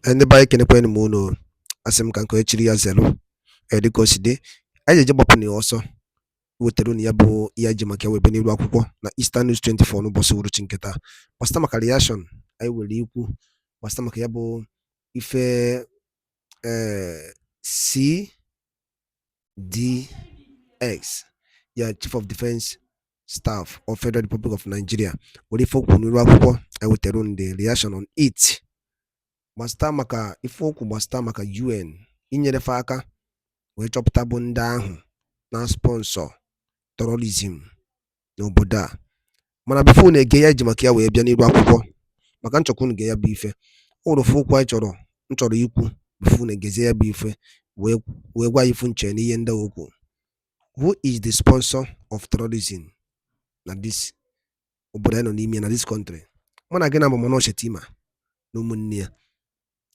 and the bike and a pen mono, as some can actually as zero, because de, I just jump upon also. Woteruni yabo Yajimaka we beni wakuko na Eastern News 24 no boso wuru chinketa. Pastor Makaliation, I will yiku. Pastor Makayabo ife CDX, yeah, Chief of Defense Staff of Federal Republic of Nigeria. What if Oku Wakuko, I will tell the reaction on it. Master Maka, if Oku Master Maka UN, in the faka, we chop tabun down, na sponsor. Terrorism no boda mana before na ege ya jimakia we bia n'iru akwụkwọ maka nchọkwu nge ya bụ ife ụrụfụ kwa nchọrọ ikwu before na ege ya bụ ife we gwa ifu nche n'ihe ndị okwu. Who is the sponsor of terrorism na this obodo no n'ime na this country? Mana gị na bụ Mono Shetima no ụmụnne ya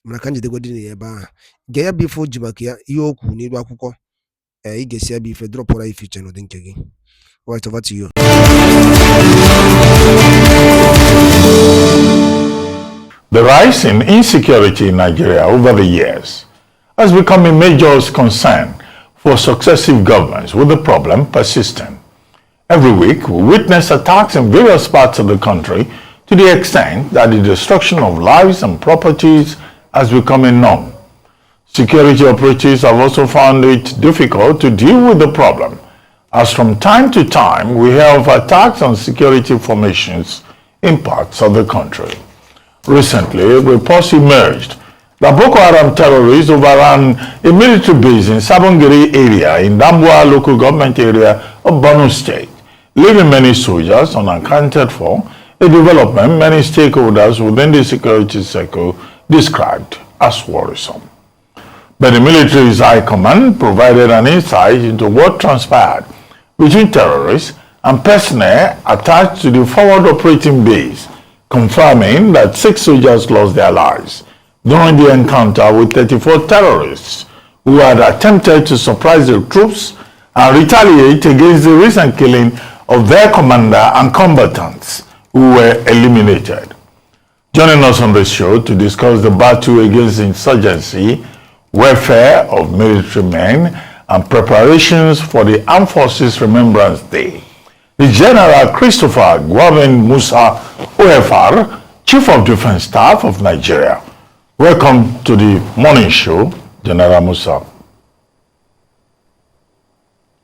mana ka njidegodi na ebe ahụ ge ya bụ ife jimakia ihe okwu n'iru akwụkwọ drop what I feature no think again. Right, over to you. The rise in insecurity in Nigeria over the years has become a major concern for successive governments, with the problem persisting. Every week, we witness attacks in various parts of the country to the extent that the destruction of lives and properties has become a norm. Security operatives have also found it difficult to deal with the problem, as from time to time we hear of attacks on security formations in parts of the country. Recently, reports emerged that Boko Haram terrorists overran a military base in Sabongiri area in Damboa local government area of Borno State, leaving many soldiers unaccounted for, a development many stakeholders within the security sector described as worrisome. But the military's high command provided an insight into what transpired between terrorists and personnel attached to the forward operating base, confirming that 6 soldiers lost their lives during the encounter with 34 terrorists who had attempted to surprise the troops and retaliate against the recent killing of their commander and combatants who were eliminated. Joining us on the show to discuss the battle against insurgency, welfare of military men, and preparations for the Armed Forces Remembrance Day, the General Christopher Gwavin Musa, OFR, Chief of Defense Staff of Nigeria. Welcome to the morning show, General Musa.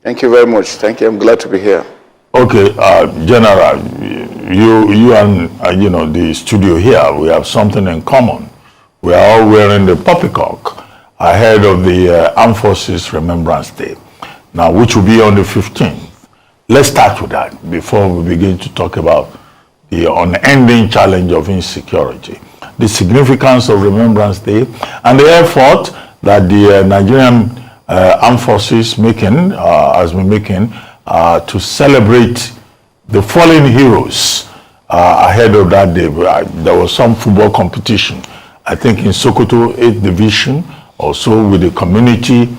Thank you very much. Thank you. I'm glad to be here. Okay, General, you and the studio here, we have something in common. We are all wearing the poppycock ahead of the Armed Forces Remembrance Day, now which will be on the 15th. Let's start with that before we begin to talk about the unending challenge of insecurity, the significance of Remembrance Day, and the effort that the Nigerian Armed Forces has been making to celebrate the fallen heroes ahead of that day. There was some football competition, I think in Sokoto 8th Division, also with the community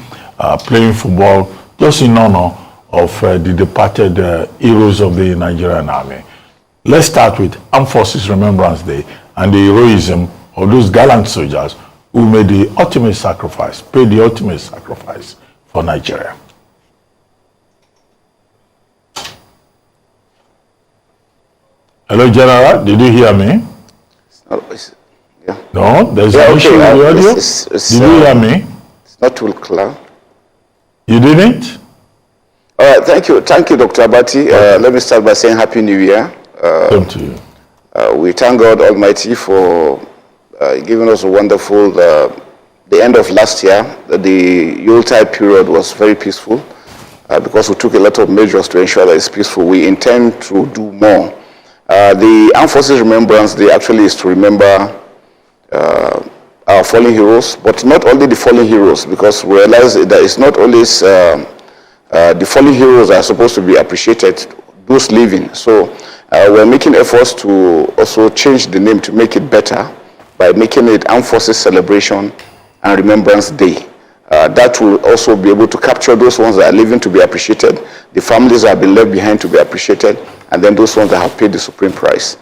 playing football just in honor of the departed heroes of the Nigerian Army. Let's start with Armed Forces Remembrance Day and the heroism of those gallant soldiers who made the ultimate sacrifice, paid the ultimate sacrifice for Nigeria. Hello, General, did you hear me? Yeah. No, there's an issue with the audio. Did you hear me? It's not too clear. You didn't? Thank you, Dr. Abati. Let me start by saying Happy New Year. Same to you. We thank God Almighty for giving us a wonderful, the end of last year. The Yuletide period was very peaceful because we took a lot of measures to ensure that it's peaceful. We intend to do more. The Armed Forces Remembrance Day actually is to remember our fallen heroes, but not only the fallen heroes, because we realize that it's not always the fallen heroes are supposed to be appreciated, those living. So we're making efforts to also change the name to make it better by making it Armed Forces Celebration and Remembrance Day. That will also be able to capture those ones that are living to be appreciated, the families that have been left behind to be appreciated, and then those ones that have paid the supreme price.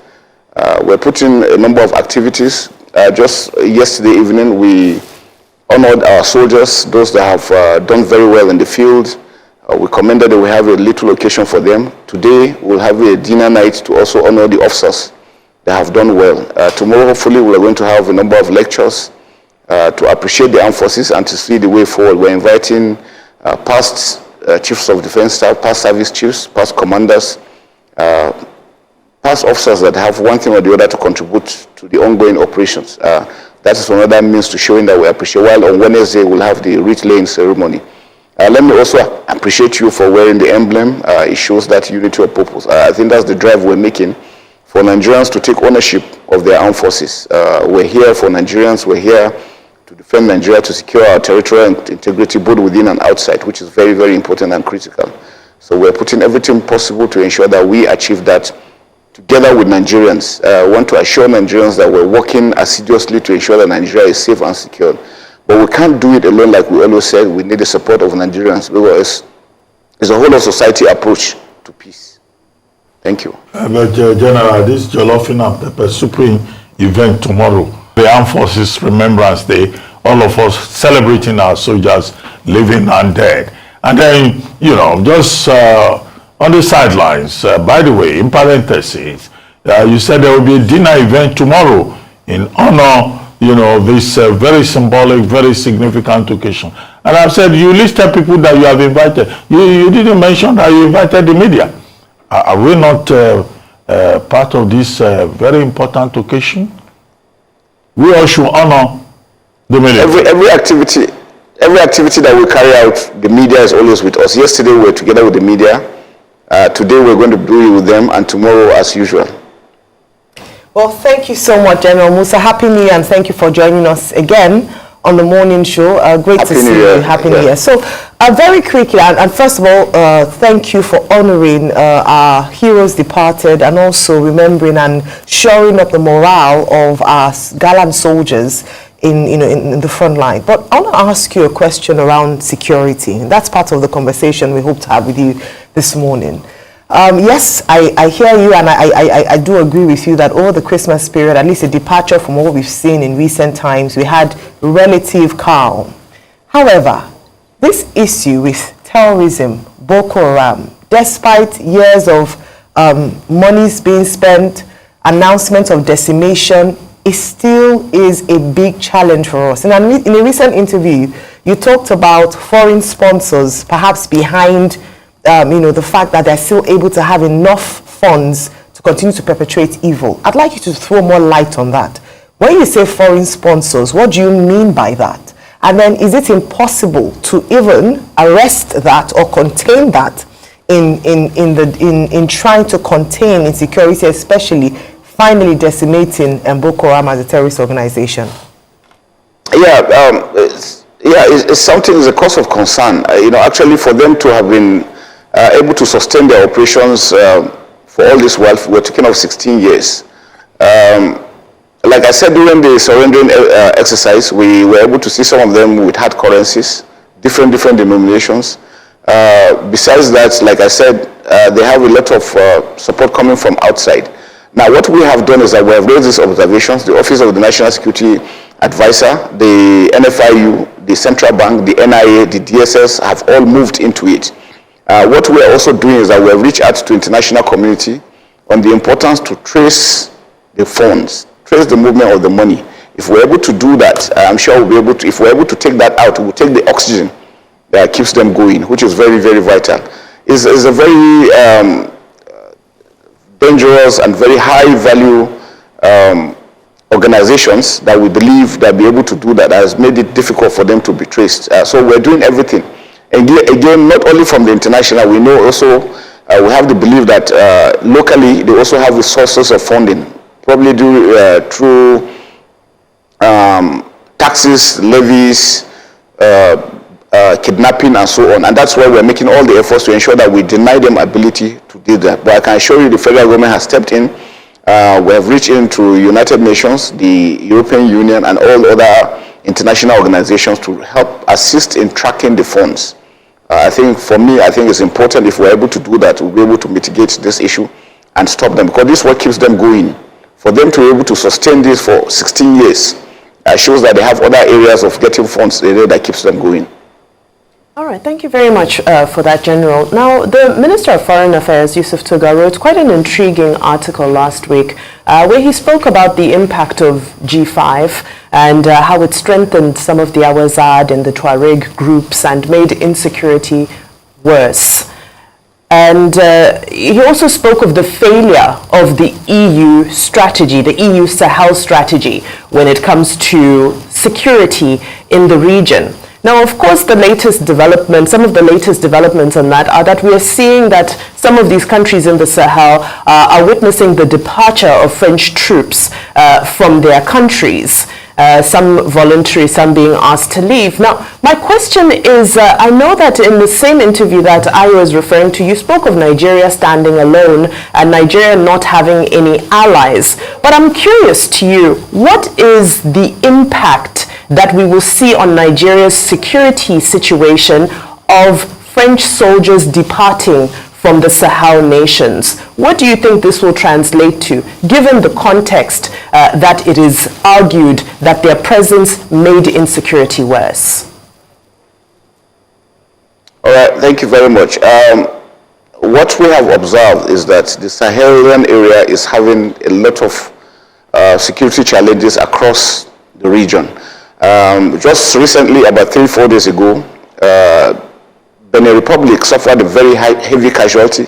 We're putting a number of activities just yesterday evening, we honored our soldiers, those that have done very well in the field. We commended that we have a little occasion for them. Today, we'll have a dinner night to also honor the officers that have done well. Tomorrow, hopefully, we're going to have a number of lectures to appreciate the armed forces and to see the way forward. We're inviting past chiefs of defense staff, past service chiefs, past commanders, past officers that have one thing or the other to contribute to the ongoing operations. That is another means to showing that we appreciate. While on Wednesday, we'll have the wreath laying ceremony. Let me also appreciate you for wearing the emblem. It shows that unity of purpose. I think that's the drive we're making for Nigerians to take ownership of their armed forces. We're here for Nigerians. We're here to defend Nigeria, to secure our territorial integrity both within and outside, which is very, very important and critical. So we're putting everything possible to ensure that we achieve that together with Nigerians. I want to assure Nigerians that we're working assiduously to ensure that Nigeria is safe and secure. But we can't do it alone, like we always said. We need the support of Nigerians because it's a whole of society approach to peace. Thank you. But General, this Jollophing and Pepper Supreme event tomorrow, the Armed Forces Remembrance Day, all of us celebrating our soldiers living and dead. And then, you know, just on the sidelines, by the way, in parentheses, you said there will be a dinner event tomorrow in honor, you know, this very symbolic, very significant occasion. And I've said, you listed people that you have invited. You didn't mention that you invited the media. Are we not part of this very important occasion? We all should honor the media. Every activity that we carry out, the media is always with us. Yesterday we were together with the media. Today we're going to do it with them, and tomorrow as usual. Well, thank you so much, General Musa. Happy New Year, and thank you for joining us again on the morning show. Great to see you. Happy New Year. So, very quickly, and first of all, thank you for honoring our heroes departed and also remembering and shoring up the morale of our gallant soldiers in the front line. But I want to ask you a question around security. That's part of the conversation we hope to have with you this morning. Yes, I hear you, and I do agree with you that over the Christmas period, at least a departure from what we've seen in recent times, we had relative calm. However, this issue with terrorism, Boko Haram, despite years of monies being spent, announcements of decimation, it still is a big challenge for us. And in a recent interview, you talked about foreign sponsors perhaps behind the fact that they're still able to have enough funds to continue to perpetrate evil. I'd like you to throw more light on that. When you say foreign sponsors, what do you mean by that? And then is it impossible to even arrest that or contain that in trying to contain insecurity, especially finally decimating Boko Haram as a terrorist organization? It's something, it's a cause of concern. Actually for them to have been able to sustain their operations for all this while, we're talking of 16 years. Like I said, during the surrendering exercise, we were able to see some of them with hard currencies, different denominations. Besides that, like I said, they have a lot of support coming from outside. Now, what we have done is that we have raised these observations. The Office of the National Security Advisor, the NFIU, the Central Bank, the NIA, the DSS have all moved into it. What we are also doing is that we have reached out to international community on the importance to trace the funds, trace the movement of the money. If we're able to do that, I'm sure we'll be able to, if we're able to take that out, we'll take the oxygen that keeps them going, which is very, very vital. It's a very dangerous and very high value organizations that we believe that be able to do that has made it difficult for them to be traced. So we're doing everything. And again, not only from the international, we know also, we have the belief that locally they also have the sources of funding, probably through taxes, levies, kidnapping and so on. And that's why we're making all the efforts to ensure that we deny them ability to do that. But I can assure you the federal government has stepped in. We have reached into United Nations, the European Union, and all other international organizations to help assist in tracking the funds. I think for me, I think it's important if we're able to do that, we'll be able to mitigate this issue and stop them, because this is what keeps them going For them to be able to sustain this for 16 years shows that they have other areas of getting funds that keeps them going. All right, thank you very much for that, General. Now, the Minister of Foreign Affairs, Yusuf Tuga, wrote quite an intriguing article last week where he spoke about the impact of G5 and how it strengthened some of the Awazad and the Tuareg groups and made insecurity worse. And he also spoke of the failure of the EU strategy, the EU Sahel strategy, when it comes to security in the region. Now, of course, some of the latest developments on that are that we are seeing that some of these countries in the Sahel are witnessing the departure of French troops from their countries. Some voluntary, some being asked to leave. Now, my question is, I know that in the same interview that I was referring to, you spoke of Nigeria standing alone and Nigeria not having any allies. But I'm curious to you, what is the impact that we will see on Nigeria's security situation of French soldiers departing from the Sahel nations? What do you think this will translate to, given the context that it is argued that their presence made insecurity worse? All right, thank you very much. What we have observed is that the Sahelian area is having a lot of security challenges across the region. Just recently, about 3-4 days ago, Benin Republic suffered a very heavy casualty.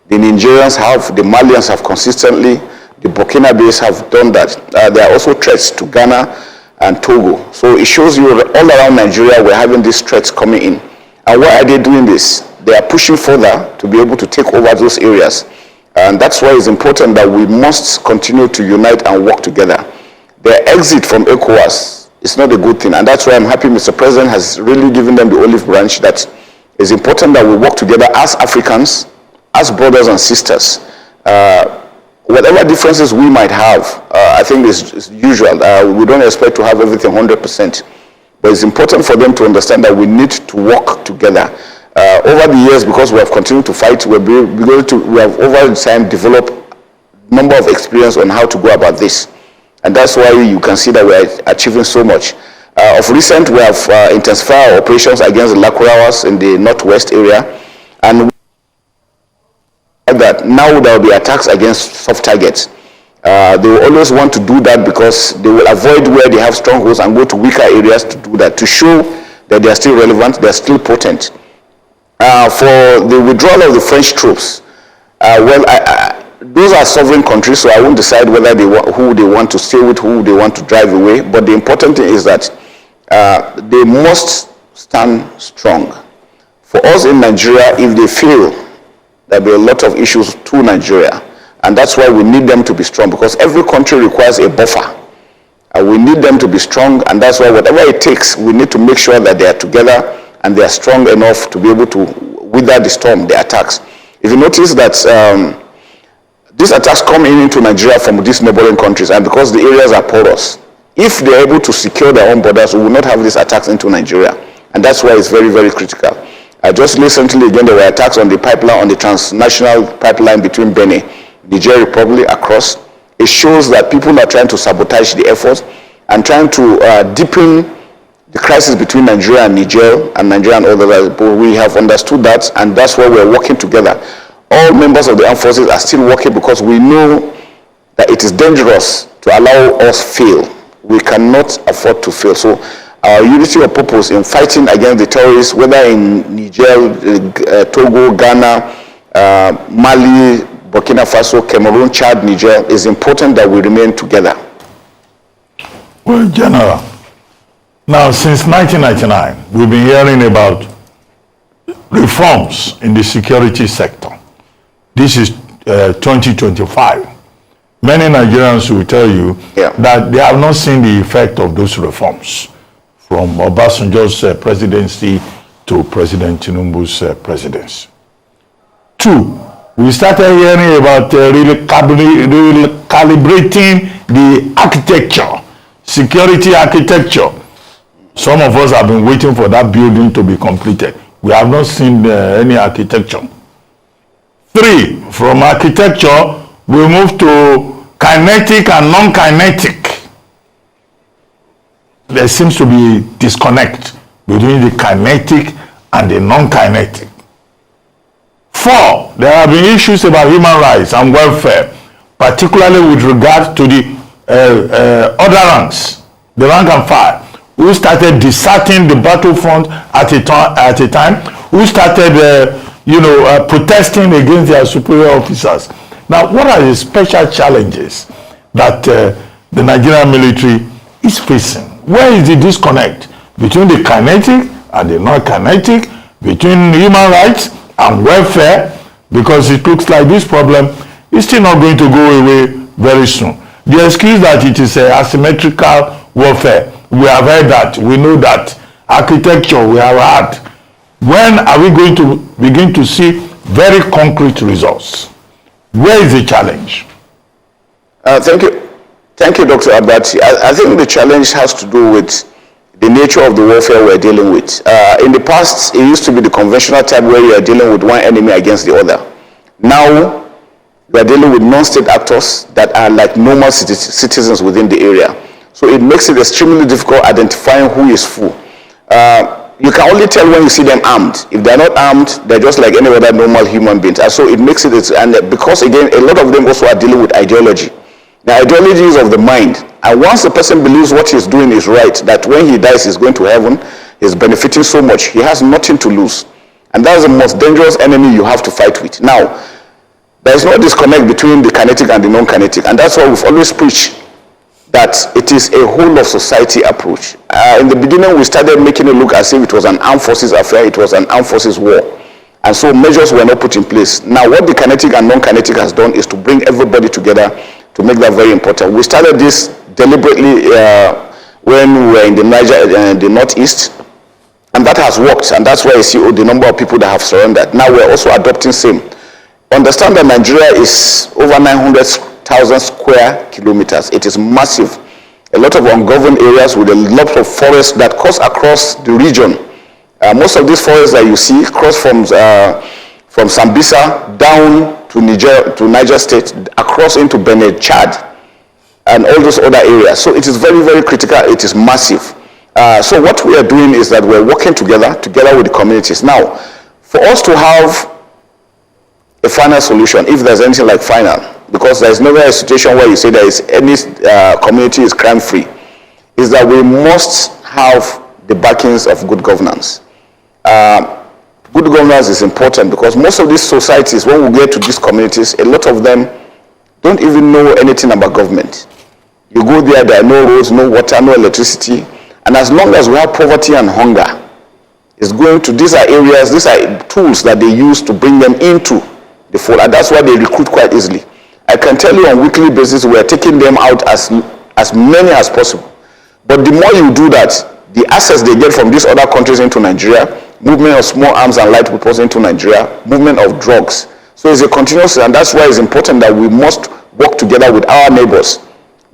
The Nigerians have, the Malians have consistently, the Burkina Faso have done that. There are also threats to Ghana and Togo. So it shows you that all around Nigeria we're having these threats coming in. And why are they doing this? They are pushing further to be able to take over those areas. And that's why it's important that we must continue to unite and work together. Their exit from ECOWAS is not a good thing. And that's why I'm happy Mr. President has really given them the olive branch that it's important that we work together as Africans, as brothers and sisters. Whatever differences we might have, I think is usual. We don't expect to have everything 100%. But it's important for them to understand that we need to work together. Over the years, because we have continued to fight, we have over time developed a number of experience on how to go about this. And that's why you can see that we are achieving so much. Of recent, we have intensified our operations against the Lakurawas in the northwest area, and that now there will be attacks against soft targets. They will always want to do that because they will avoid where they have strongholds and go to weaker areas to do that, to show that they are still relevant, they are still potent. For the withdrawal of the French troops, those are sovereign countries, so I won't decide whether who they want to stay with, who they want to drive away. But the important thing is that they must stand strong. For us in Nigeria, if they fail, there'll be a lot of issues to Nigeria. And that's why we need them to be strong, because every country requires a buffer. And we need them to be strong, and that's why whatever it takes, we need to make sure that they are together and they are strong enough to be able to weather the storm, the attacks. If you notice that these attacks come into Nigeria from these neighboring countries, and because the areas are porous, if they're able to secure their own borders, we will not have these attacks into Nigeria. And that's why it's very, very critical. Just recently, again, there were attacks on the pipeline, on the transnational pipeline between Benin, Nigeria Republic, across. It shows that people are trying to sabotage the efforts and trying to deepen the crisis between Nigeria and Niger and Nigeria and others. But we have understood that, and that's why we're working together. All members of the armed forces are still working because we know that it is dangerous to allow us fail. We cannot afford to fail. So our unity of purpose in fighting against the terrorists, whether in Niger, Togo, Ghana, Mali, Burkina Faso, Cameroon, Chad, Niger, is important that we remain together. Well, General, now since 1999, we've been hearing about reforms in the security sector. This is 2025. Many Nigerians will tell you that they have not seen the effect of those reforms, from Obasanjo's presidency to President Tinubu's presidency. 2, we started hearing about calibrating the architecture, security architecture. Some of us have been waiting for that building to be completed. We have not seen any architecture. 3, from architecture, we move to kinetic and non-kinetic. There seems to be disconnect between the kinetic and the non-kinetic. 4, there have been issues about human rights and welfare, particularly with regard to the other ranks, the rank and file, who started deserting the battlefront at a time, who started, protesting against their superior officers. Now, what are the special challenges that the Nigerian military is facing? Where is the disconnect between the kinetic and the non-kinetic, between human rights and welfare? Because it looks like this problem is still not going to go away very soon. The excuse that it is asymmetrical warfare, we have heard that, we know that. Architecture, we have had. When are we going to begin to see very concrete results? Where is the challenge? Thank you, Dr. Abati. I think the challenge has to do with the nature of the warfare we're dealing with. In the past, it used to be the conventional type where you are dealing with one enemy against the other. Now, we are dealing with non-state actors that are like normal citizens within the area. So it makes it extremely difficult identifying who is who. You can only tell when you see them armed. If they're not armed, they're just like any other normal human beings. And so it makes it, and because again, a lot of them also are dealing with ideology. The ideology is of the mind. And once a person believes what he's doing is right, that when he dies he's going to heaven, he's benefiting so much, he has nothing to lose. And that's the most dangerous enemy you have to fight with. Now, there is no disconnect between the kinetic and the non-kinetic. And that's why we've always preached that it is a whole of society approach. In the beginning, we started making it look as if it was an armed forces affair, it was an armed forces war. And so measures were not put in place. Now, what the kinetic and non-kinetic has done is to bring everybody together to make that very important. We started this deliberately when we were in the the Northeast, and that has worked, and that's why you see the number of people that have surrendered. Now we're also adopting same. Understand that Nigeria is over 900,000 square kilometers. It is massive. A lot of ungoverned areas with a lot of forests that cross across the region. Most of these forests that you see cross from Sambisa down to Niger State, across into Benin, Chad, and all those other areas. So it is very, very critical. It is massive. So what we are doing is that we're working together with the communities. Now, for us to have a final solution, if there's anything like final, because there's never a situation where you say there is any community is crime-free, is that we must have the backings of good governance. Good governance is important because most of these societies, when we get to these communities, a lot of them don't even know anything about government. You go there, there are no roads, no water, no electricity, and as long as we have poverty and hunger, it's going to, these are areas, these are tools that they use to bring them into the fold, and that's why they recruit quite easily. I can tell you on a weekly basis, we are taking them out as many as possible. But the more you do that, the access they get from these other countries into Nigeria, movement of small arms and light weapons into Nigeria, movement of drugs. So it's a continuous, and that's why it's important that we must work together with our neighbors.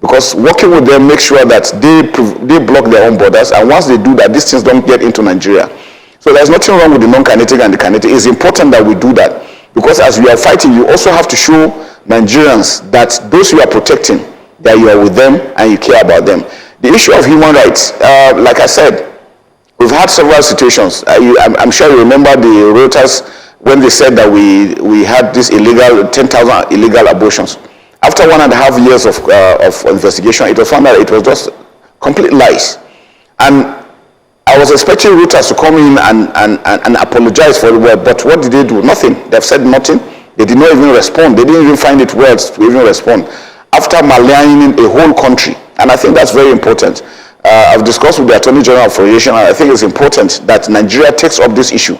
Because working with them makes sure that they block their own borders, and once they do that, these things don't get into Nigeria. So there's nothing wrong with the non-kinetic and the kinetic. It's important that we do that. Because as we are fighting, you also have to show Nigerians that those you are protecting, that you are with them and you care about them. The issue of human rights, like I said, we've had several situations. I'm sure you remember the Reuters when they said that we had this 10,000 illegal abortions. After 1.5 years of investigation, it was found that it was just complete lies. And I was expecting Reuters to come in and apologize for the word, but what did they do? Nothing. They've said nothing. They did not even respond. They didn't even find it words to even respond. After maligning a whole country, and I think that's very important. I've discussed with the Attorney General of Federation, and I think it's important that Nigeria takes up this issue.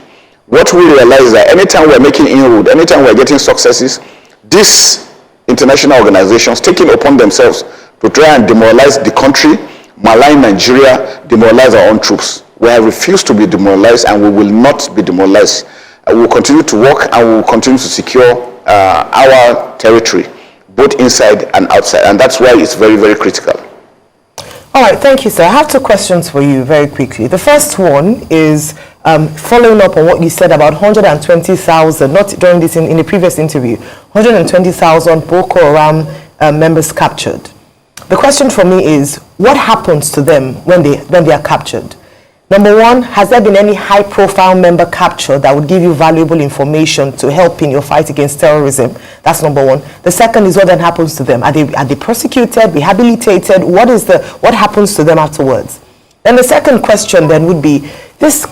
What we realize is that anytime we're making inroad, anytime we're getting successes, these international organizations taking upon themselves to try and demoralize the country, malign Nigeria, demoralize our own troops. We have refused to be demoralized, and we will not be demoralized. We will continue to work, and we will continue to secure our territory, both inside and outside, and that's why it's very, very critical. All right, thank you, sir. I have two questions for you very quickly. The first one is following up on what you said about 120,000, not during this in the previous interview, 120,000 Boko Haram members captured. The question for me is, what happens to them when they are captured? Number one, has there been any high-profile member capture that would give you valuable information to help in your fight against terrorism? That's number one. The second is, what then happens to them? Are they prosecuted, rehabilitated? What happens to them afterwards? And the second question then would be this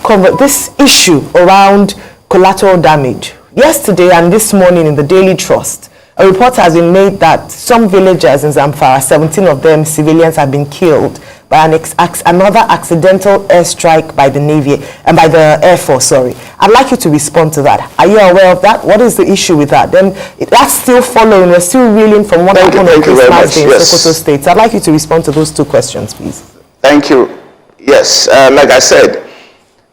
issue around collateral damage. Yesterday and this morning in the Daily Trust, a report has been made that some villagers in Zamfara, 17 of them civilians, have been killed by another accidental airstrike by the Navy and by the Air Force, sorry. I'd like you to respond to that. Are you aware of that? What is the issue with that? Then that's still following. We're still reeling from what happened on Christmas Day in Sokoto State. So I'd like you to respond to those two questions, please. Thank you. Yes, like I said,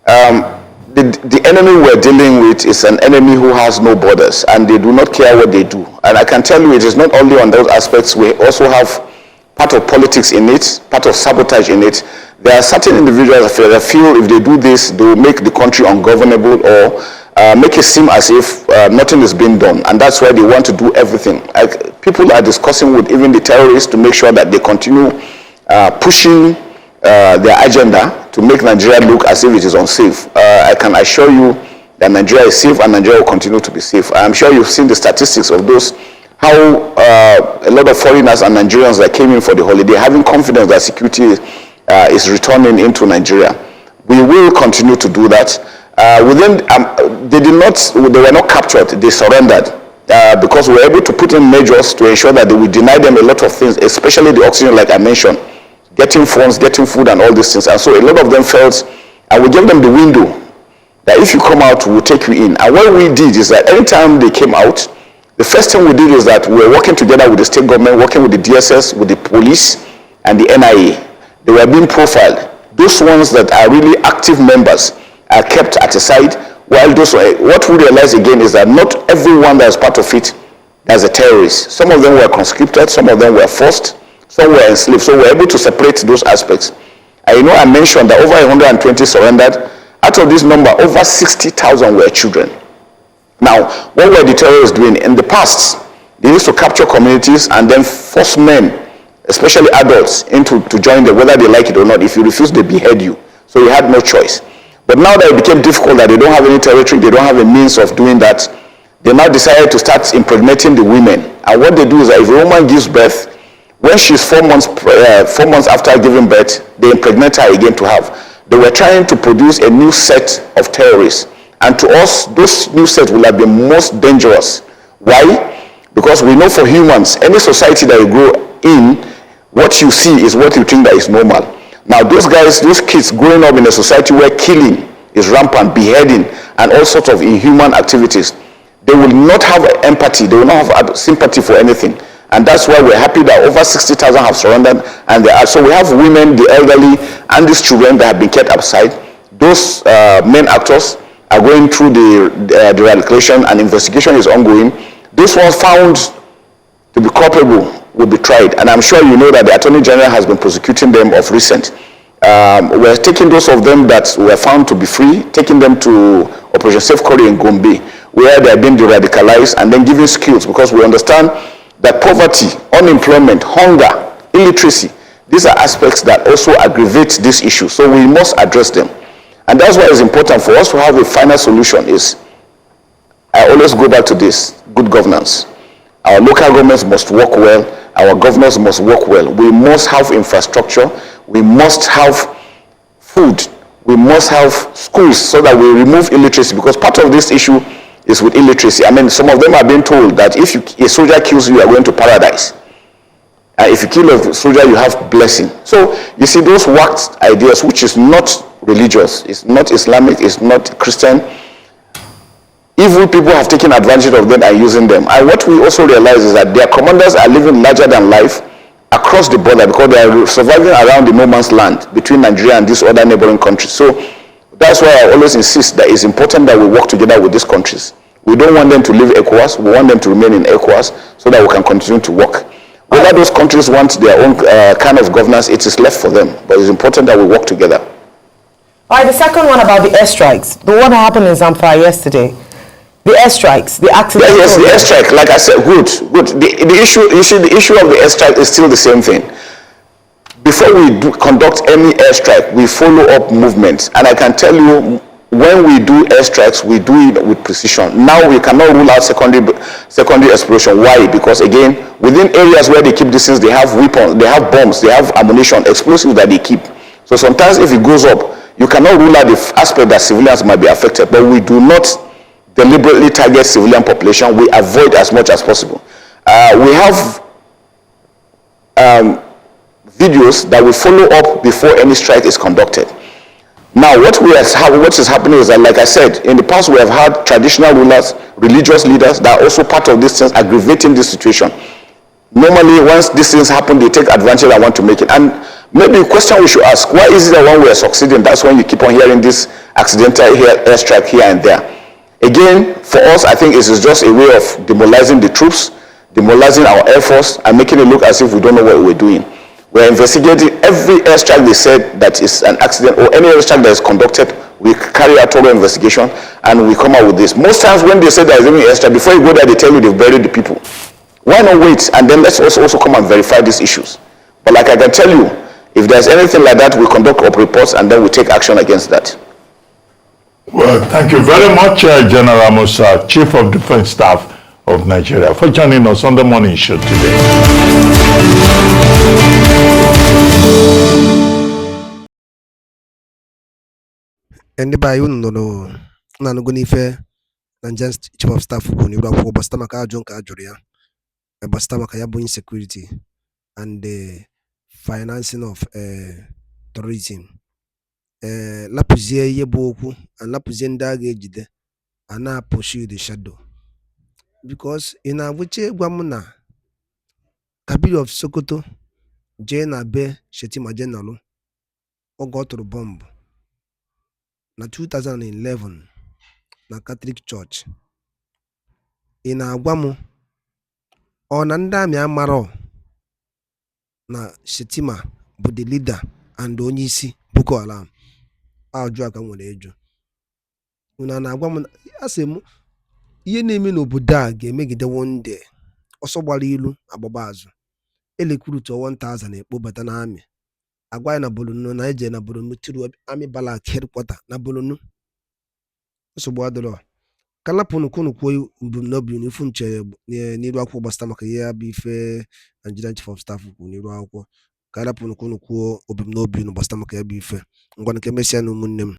the enemy we're dealing with is an enemy who has no borders, and they do not care what they do. And I can tell you, it is not only on those aspects. We also have part of politics in it, part of sabotage in it. There are certain individuals that feel if they do this, they will make the country ungovernable or make it seem as if nothing is being done. And that's why they want to do everything. People are discussing with even the terrorists to make sure that they continue pushing their agenda to make Nigeria look as if it is unsafe. I can assure you that Nigeria is safe and Nigeria will continue to be safe. I'm sure you've seen the statistics of those, how a lot of foreigners and Nigerians that came in for the holiday having confidence that security is returning into Nigeria. We will continue to do that. They were not captured, they surrendered. Because we were able to put in measures to ensure that they will deny them a lot of things, especially the oxygen, like I mentioned, getting phones, getting food, and all these things. And so a lot of them felt, and we gave them the window that if you come out, we'll take you in. And what we did is that anytime they came out, the first thing we did is that we were working together with the state government, working with the DSS, with the police, and the NIA. They were being profiled. Those ones that are really active members are kept at a side, while those, what we realize again is that not everyone that is part of it is a terrorist. Some of them were conscripted, some of them were forced, some were enslaved. So we're able to separate those aspects. I mentioned that over 120 surrendered. Out of this number, over 60,000 were children. Now, what were the terrorists doing? In the past, they used to capture communities and then force men, especially adults, to join them, whether they like it or not. If you refuse, they behead you. So you had no choice. But now that it became difficult, that they don't have any territory, they don't have a means of doing that, they now decided to start impregnating the women. And what they do is that if a woman gives birth, when she's 4 months after giving birth, they impregnate her again to have. They were trying to produce a new set of terrorists. And to us, those new sets will have been most dangerous. Why? Because we know for humans, any society that you grow in, what you see is what you think that is normal. Now those guys, those kids growing up in a society where killing is rampant, beheading, and all sorts of inhuman activities, they will not have empathy, they will not have sympathy for anything. And that's why we're happy that over 60,000 have surrendered. And so we have women, the elderly, and these children that have been kept outside. Those main actors are going through the eradication, and investigation is ongoing. Those ones found to be culpable will be tried. And I'm sure you know that the Attorney General has been prosecuting them of recent. We're taking those of them that were found to be free, taking them to Operation Safe Corridor in Gombe, where they are being de-radicalized, and then giving skills, because we understand that poverty, unemployment, hunger, illiteracy, these are aspects that also aggravate this issue. So we must address them. And that's why it's important for us to have a final solution. I always go back to this: good governance. Our local governments must work well. Our governors must work well. We must have infrastructure. We must have food. We must have schools so that we remove illiteracy, because part of this issue is with illiteracy. I mean, some of them are being told that if a soldier kills you, you are going to paradise. If you kill a soldier, you have blessing. So you see those worked ideas, which is not religious, it's not Islamic, it's not Christian. Evil people have taken advantage of them and using them. And what we also realize is that their commanders are living larger than life across the border, because they are surviving around the no man's land between Nigeria and these other neighboring countries. So that's why I always insist that it's important that we work together with these countries. We don't want them to leave ECOWAS. We want them to remain in ECOWAS so that we can continue to work. Whether those countries want their own kind of governance, it is left for them. But it's important that we work together. All right, the second one about the airstrikes, the one that happened in Zamfara yesterday. The airstrikes, the accidental. Yes, the airstrike. Like I said, good. The issue, you see, the issue of the airstrike is still the same thing. Before we conduct any airstrike, we follow up movements, and I can tell you, when we do airstrikes, we do it with precision. Now we cannot rule out secondary explosion. Why? Because again, within areas where they keep these things, they have weapons, they have bombs, they have ammunition, explosives that they keep. So sometimes if it goes up, you cannot rule out the aspect that civilians might be affected, but we do not deliberately target civilian population. We avoid as much as possible. We have videos that we follow up before any strike is conducted. Now, what is happening is that, like I said, in the past we have had traditional rulers, religious leaders that are also part of these things, aggravating this situation. Normally, once these things happen, they take advantage and want to make it. And maybe a question we should ask, why is it that when we are succeeding, that's when you keep on hearing this accidental airstrike here and there? Again, for us, I think it is just a way of demoralizing the troops, demoralizing our air force, and making it look as if we don't know what we're doing. We're investigating every airstrike they said that is an accident, or any airstrike that is conducted. We carry out thorough investigation and we come out with this. Most times when they say there is any airstrike, before you go there, they tell you they've buried the people. Why not wait and then let's also come and verify these issues? But like I can tell you, if there's anything like that, we conduct up reports and then we take action against that. Well, thank you very much, General MUSA, Chief of Defense Staff of Nigeria, for joining us on the morning show today. Ndị be anyị unu nọ na-anụgo n'ife Nigerian Chief of Staff kwuru n'iru akwụkwọ gbasata maka ajụ nke a jụrụ ya gbasata maka ya bụ insecurity and the financing of terrorism. Lapụzie ihe bụ okwu and lapụzie ndị a ga-ejide a na-pursue the shadow, because ị na-agwụcha ịgwa m na Kabir of Sokoto jee na be Shetima General oge ọ tụrụ bọmbụ na 2011 na Catholic Church. Ị na-agwa m ọ na ndị amị amarọ na Shetima bụ the leader and onye isi Boko Haram? Ajụ aka nwere eju. Unu na-agwa m asị m ihe na-eme n'obodo a ga-emegide one day. Ọsọ gbara ilu agbaba azụ. Elekwurutu 1000 ekpobata na amị. Agwa ya na Borno na eje na Borno tiru amị Balak headquarter na Borno. Nsogbu adịrọ. Ka lapụnụ kwunu kwuo mbumnobi n'ifu nche n'iru akwụkwọ gbasata maka ihe ya bụ ife Nigerian Chief of Staff kwuru n'iru akwụkwọ. Ka lapụnụ kwunu kwuo obumnobi gbasata maka ya bụ ife. Ngwa nke mesịa na ụmụnne m.